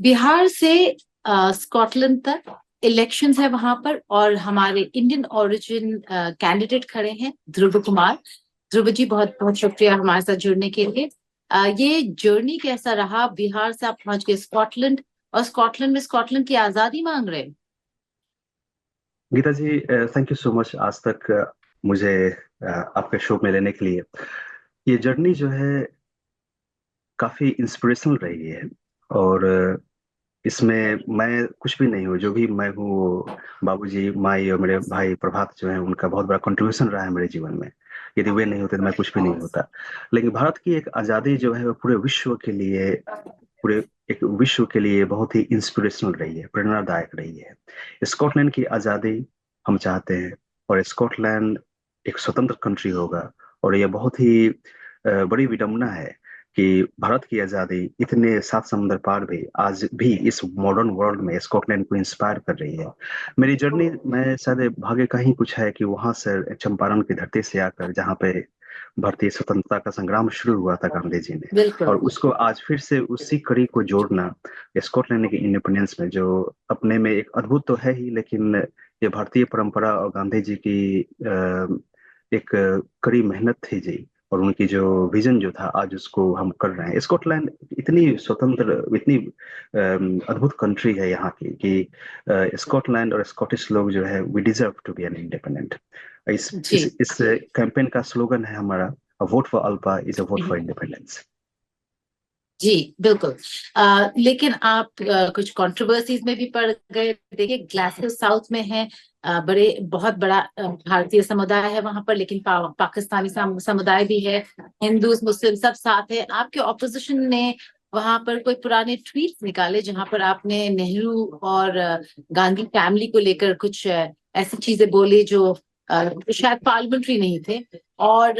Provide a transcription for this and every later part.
बिहार से स्कॉटलैंड तक इलेक्शंस है वहां पर, और हमारे इंडियन ओरिजिन कैंडिडेट खड़े हैं, ध्रुव कुमार। ध्रुव जी, बहुत बहुत शुक्रिया हमारे साथ जुड़ने के लिए। ये जर्नी कैसा रहा? बिहार से आप पहुंच गए स्कॉटलैंड, और स्कॉटलैंड में स्कॉटलैंड की आजादी मांग रहे हैं। गीता जी, थैंक यू सो मच आज तक मुझे आपके शो में लेने के लिए। ये जर्नी जो है काफी इंस्पिरेशनल रही है। और इसमें मैं कुछ भी नहीं हूँ, जो भी मैं हूँ वो बाबूजी, माई और मेरे भाई प्रभात जो है उनका बहुत बड़ा कंट्रीब्यूशन रहा है मेरे जीवन में। यदि वे नहीं होते तो मैं कुछ भी नहीं होता। लेकिन भारत की एक आज़ादी जो है वो पूरे विश्व के लिए, पूरे एक विश्व के लिए बहुत ही इंस्पिरेशनल रही है, प्रेरणादायक रही है। स्कॉटलैंड की आज़ादी हम चाहते हैं, और स्कॉटलैंड एक स्वतंत्र कंट्री होगा। और यह बहुत ही बड़ी विडंबना है कि भारत की आज़ादी इतने सात समुंदर पार भी आज भी इस मॉडर्न वर्ल्ड में स्कॉटलैंड को इंस्पायर कर रही है। मेरी जर्नी में शायद भाग्य का ही कुछ है कि वहां से चंपारण की धरती से आकर, जहाँ पे भारतीय स्वतंत्रता का संग्राम शुरू हुआ था गांधी जी ने, बिल्कुल। और उसको आज फिर से उसी कड़ी को जोड़ना स्कॉटलैंड के इंडिपेंडेंस में, जो अपने में एक अद्भुत तो है ही, लेकिन ये भारतीय परंपरा और गांधी जी की एक कड़ी मेहनत थी जी, और उनकी जो विजन जो था, आज उसको हम कर रहे हैं। स्कॉटलैंड इतनी स्वतंत्र, इतनी अद्भुत कंट्री है यहाँ की कि स्कॉटलैंड और स्कॉटिश लोग जो है, we deserve to be an independent. जी। इस कैंपेन का स्लोगन है हमारा, vote for Alba is a vote for independence. जी बिल्कुल। लेकिन आप कुछ कंट्रोवर्सीज में भी पड़ गए। देखिए, ग्लासगो साउथ में है, बड़े बहुत बड़ा भारतीय समुदाय है वहां पर, लेकिन पाकिस्तानी समुदाय भी है, हिंदू मुस्लिम सब साथ है। आपके ऑपोजिशन ने वहां पर कोई पुराने ट्वीट निकाले जहां पर आपने नेहरू और गांधी फैमिली को लेकर कुछ ऐसी चीजें बोली जो शायद पार्लियामेंट्री नहीं थे, और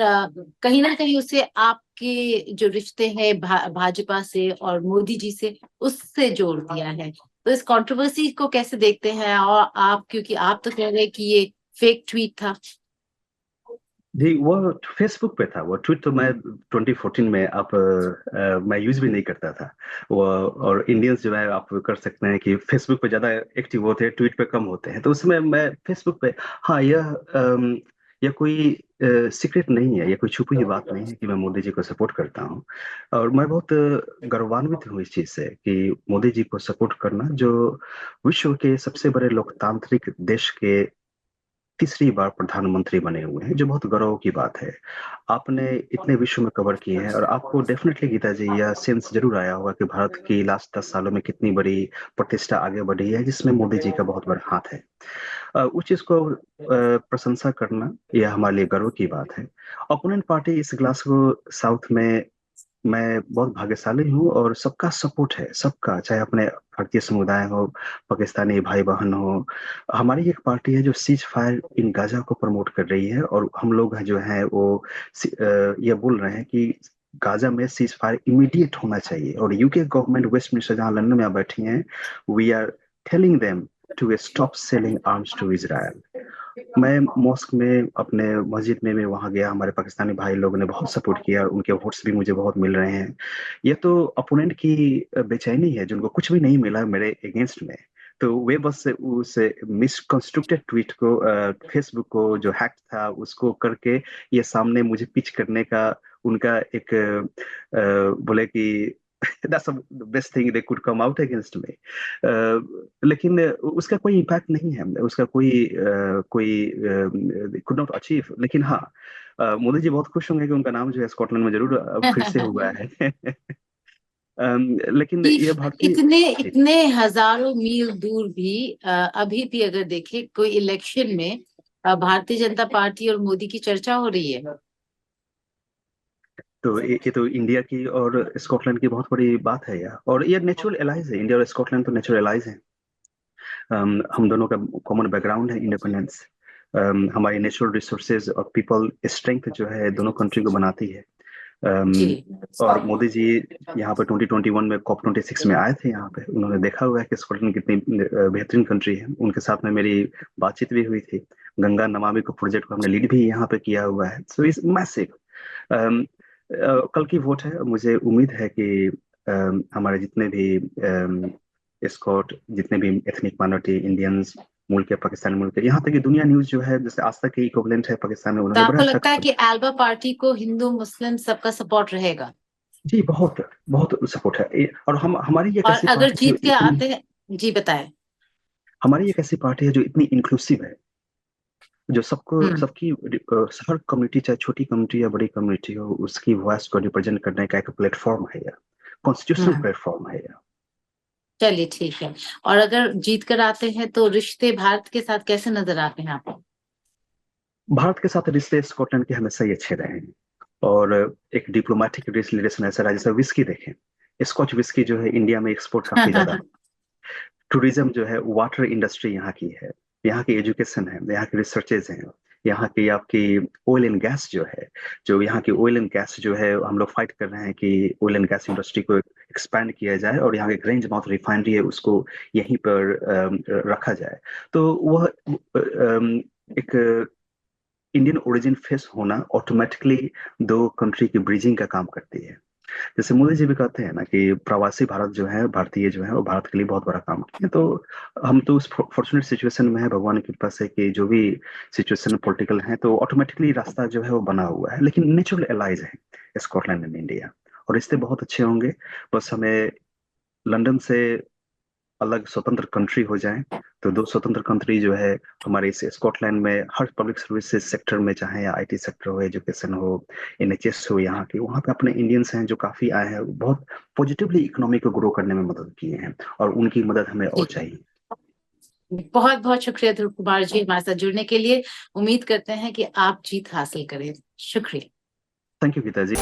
कहीं ना कहीं उसे आपके जो रिश्ते हैं भाजपा से और मोदी जी से, उससे जोड़ दिया है। तो इस कंट्रोवर्सी को कैसे देखते हैं? और आप, क्योंकि आप तो कह रहे हैं कि ये फेक ट्वीट था। जी, वो फेसबुक पे था। वो ट्वीट तो मैं 2014 में मैं यूज भी नहीं करता था वो। और इंडियंस जो है, आप कर सकते हैं कि फेसबुक पे ज्यादा एक्टिव होते हैं, ट्वीट पे कम होते हैं, तो उसमें मैं फेसबुक पे, हाँ, यह कोई सीक्रेट नहीं है, यह कोई छुपी हुई बात नहीं है कि मैं मोदी जी को सपोर्ट करता हूँ। और मैं बहुत गौरवान्वित हूँ इस चीज से कि मोदी जी को सपोर्ट करना, जो विश्व के सबसे बड़े लोकतांत्रिक देश के तीसरी बार प्रधानमंत्री बने हुए हैं, जो बहुत गौरव की बात है। आपने इतने विश्व में कवर किए हैं, और आपको डेफिनेटली गीता जी यह सेंस जरूर आया होगा कि भारत की लास्ट 10 सालों में कितनी बड़ी प्रतिष्ठा आगे बढ़ी है, जिसमें मोदी जी का बहुत बड़ा हाथ है। उस चीज को प्रशंसा करना, यह हमारे लिए गर्व की बात है। ओपोनेंट पार्टी इस ग्लासगो साउथ में मैं बहुत भाग्यशाली हूँ, और सबका सपोर्ट है, सबका, चाहे अपने भारतीय समुदाय हो, पाकिस्तानी भाई बहन हो। हमारी एक पार्टी है जो सीज फायर इन गाजा को प्रमोट कर रही है, और हम लोग जो हैं वो ये बोल रहे हैं कि गाजा में सीज फायर इमीडिएट होना चाहिए। और यूके गवर्नमेंट वेस्टमिनिस्टर जहाँ लंदन में बैठी हैं, we are telling them to stop selling arms to Israel. मैं मॉस्क में, अपने मस्जिद में मैं वहां गया, हमारे पाकिस्तानी भाई लोगों ने बहुत सपोर्ट किया, और उनके वोट्स भी मुझे बहुत मिल रहे हैं। ये तो अपोनेंट की बेचैनी है, जिनको कुछ भी नहीं मिला मेरे अगेंस्ट में। तो वे बस उस मिसकंस्ट्रक्टेड ट्वीट को, फेसबुक को जो हैक था उसको करके, ये सामने मुझे पिच करने का उनका एक बोले कि that's the best thing they could come out against me। लेकिन उसका कोई इम्पैक्ट नहीं है, उसका कोई कुड नॉट अचीव। लेकिन हाँ, मोदी जी बहुत खुश होंगे कि उनका नाम जो है स्कॉटलैंड में जरूर फिर से हुआ है। लेकिन कि ये भारतीय, इतने जी। इतने हजारों मील दूर भी अभी भी अगर देखें कोई इलेक्शन में भारतीय जनता पार्टी और मोदी की चर्चा हो रही है। तो ये तो इंडिया की और स्कॉटलैंड की बहुत बड़ी बात है यार, और ये नेचुरल एलाइज है, इंडिया और स्कॉटलैंड तो नेचुरल एलाइज है। हम दोनों का कॉमन बैकग्राउंड है, इंडिपेंडेंस। हमारी नेचुरल रिसोर्सेज और पीपल स्ट्रेंथ जो है दोनों कंट्री को बनाती है। जी। अम, और मोदी जी यहाँ पे 2021 में COP26 में आए थे, यहाँ पे उन्होंने देखा हुआ है कि स्कॉटलैंड कितनी बेहतरीन कंट्री है। उनके साथ में मेरी बातचीत भी हुई थी। गंगा नमामि को प्रोजेक्ट को हमने लीड भी यहाँ पे किया हुआ है। So is massive. कल की वोट है, मुझे उम्मीद है कि हमारे जितने भी स्कॉट, जितने भी एथनिक माइनॉरिटी, इंडियंस मूल के, पाकिस्तानी मूल के, यहाँ तक कि दुनिया न्यूज जो है जैसे आज तक के इक्विवेलेंट है पाकिस्तान में, तो उन्होंने बड़ा आपको अच्छा लगता है cover-। कि एल्बा पार्टी को हिंदू मुस्लिम सबका सपोर्ट रहेगा? जी बहुत बहुत सपोर्ट है और हम हमारी एक और ऐसी अगर पार्टी है जो जीत के इतनी, आते हैं, जी बताएं। हमारी एक ऐसी पार्टी है जो इतनी इंक्लूसिव है, जो सबको, हम्म। सबकी हर कम्युनिटी, चाहे छोटी कम्युनिटी या बड़ी कम्युनिटी हो, उसकी वॉइस को रिप्रेजेंट करने का एक प्लेटफॉर्म है यह, कॉन्स्टिट्यूशनल हम्म। प्लेटफॉर्म है यह। चलिए ठीक है। और अगर जीत कर आते हैं तो रिश्ते भारत के साथ कैसे नजर आते हैं आपको? भारत के साथ रिश्ते स्कॉटलैंड के हमेशा ही अच्छे रहे हैं, और एक डिप्लोमेटिक रिलेशन ऐसा रहा। जैसे विस्की देखें, स्कॉच विस्की जो है इंडिया में एक्सपोर्ट काफी ज्यादा, टूरिज्म जो है, वाटर इंडस्ट्री यहाँ की है, यहाँ की एजुकेशन है, यहाँ की रिसर्चेज हैं, यहाँ की आपकी ऑयल एंड गैस जो है, जो यहाँ की ऑयल एंड गैस जो है, हम लोग फाइट कर रहे हैं कि ऑयल एंड गैस इंडस्ट्री को एक्सपैंड किया जाए और यहाँ की ग्रेंज माउथ रिफाइनरी है उसको यहीं पर रखा जाए। तो वह एक इंडियन ओरिजिन फेस होना ऑटोमेटिकली दो कंट्री की ब्रिजिंग का काम करती है। जैसे मोदी जी भी कहते हैं ना कि प्रवासी भारत जो है, भारतीय जो है, वो भारत के लिए बहुत बड़ा काम किए। तो हम तो उस फॉर्चुनेट सिचुएशन में है भगवान की कृपा से कि जो भी सिचुएशन पॉलिटिकल है तो ऑटोमेटिकली रास्ता जो है वो बना हुआ है, लेकिन नेचुरल एलाइज है स्कॉटलैंड एंड इंडिया, और रिश्ते बहुत अच्छे होंगे। बस हमें लंदन से अलग स्वतंत्र कंट्री हो जाए, तो दो स्वतंत्र कंट्री जो है हमारे इस स्कॉटलैंड में हर पब्लिक सर्विसेज सेक्टर में, चाहे आईटी सेक्टर हो, एजुकेशन हो, एनएचएस हो, यहाँ के वहाँ पे अपने इंडियंस हैं जो काफी आए हैं, बहुत पॉजिटिवली इकोनॉमी को ग्रो करने में मदद किए हैं, और उनकी मदद हमें और जी, चाहिए। बहुत बहुत शुक्रिया ध्रुव कुमार जी हमारे साथ जुड़ने के लिए। उम्मीद करते हैं कि आप जीत हासिल करें। शुक्रिया। Thank you Geeta ji.